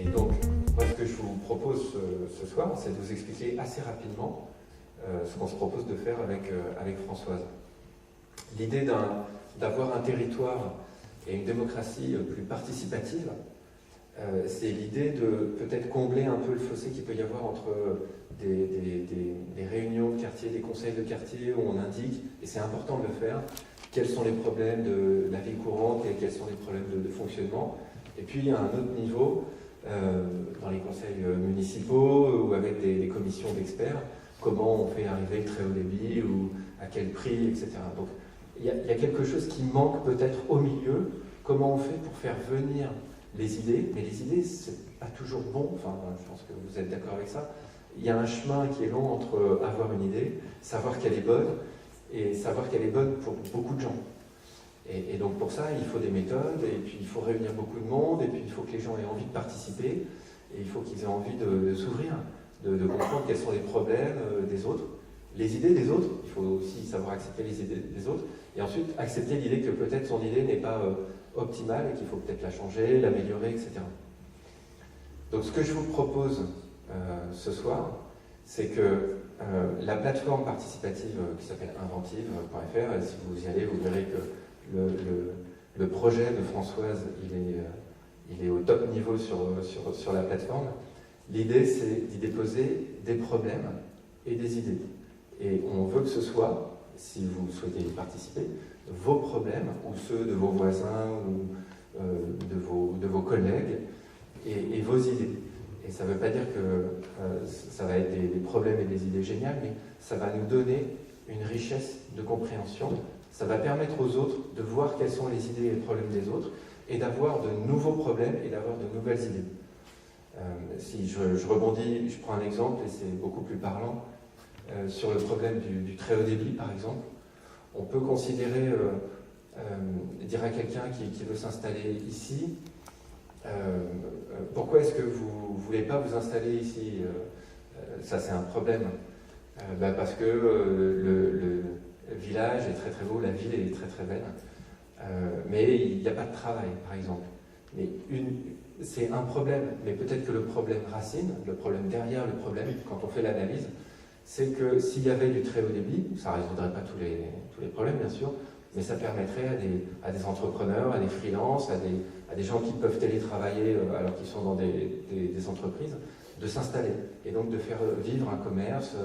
Et donc, moi, ce que je vous propose ce soir, c'est de vous expliquer assez rapidement ce qu'on se propose de faire avec Françoise. L'idée d'avoir un territoire et une démocratie plus participative, c'est l'idée de peut-être combler un peu le fossé qu'il peut y avoir entre des réunions de quartier, des conseils de quartier où on indique, et c'est important de le faire, quels sont les problèmes de la vie courante et quels sont les problèmes de fonctionnement. Et puis à un autre niveau, dans les conseils municipaux ou avec des commissions d'experts, comment on fait arriver le très haut débit ou à quel prix, etc. Donc il y a quelque chose qui manque peut-être au milieu. Comment on fait pour faire venir les idées? Mais les idées, c'est pas toujours bon. Enfin, je pense que vous êtes d'accord avec ça. Il y a un chemin qui est long entre avoir une idée, savoir qu'elle est bonne, et savoir qu'elle est bonne pour beaucoup de gens. Et donc pour ça, il faut des méthodes, et puis il faut réunir beaucoup de monde, et puis il faut que les gens aient envie de participer, et il faut qu'ils aient envie de s'ouvrir, de comprendre quels sont les problèmes des autres, les idées des autres. Il faut aussi savoir accepter les idées des autres, et ensuite accepter l'idée que peut-être son idée n'est pas optimale, et qu'il faut peut-être la changer, l'améliorer, etc. Donc ce que je vous propose ce soir, c'est que la plateforme participative qui s'appelle inventive.fr, si vous y allez, vous verrez que le projet de Françoise, il est au top niveau sur la plateforme. L'idée, c'est d'y déposer des problèmes et des idées. Et on veut que ce soit, si vous souhaitez y participer, vos problèmes, ou ceux de vos voisins, ou de vos collègues, et vos idées. Et ça ne veut pas dire que ça va être des problèmes et des idées géniales, mais ça va nous donner une richesse de compréhension. Ça va permettre aux autres de voir quelles sont les idées et les problèmes des autres, et d'avoir de nouveaux problèmes et d'avoir de nouvelles idées. Si je rebondis, je prends un exemple, et c'est beaucoup plus parlant, sur le problème du très haut débit, par exemple. On peut considérer, dire à quelqu'un qui veut s'installer ici, pourquoi est-ce que vous ne voulez pas vous installer ici? Ça, c'est un problème. Parce que le village est très très beau, la ville est très très belle, mais il n'y a pas de travail, par exemple. Mais c'est un problème, mais peut-être que le problème racine, le problème derrière le problème, quand on fait l'analyse, c'est que s'il y avait du très haut débit, ça ne résoudrait pas tous les problèmes, bien sûr, mais ça permettrait à des entrepreneurs, à des freelances, à des gens qui peuvent télétravailler alors qu'ils sont dans des entreprises, de s'installer et donc de faire vivre un commerce.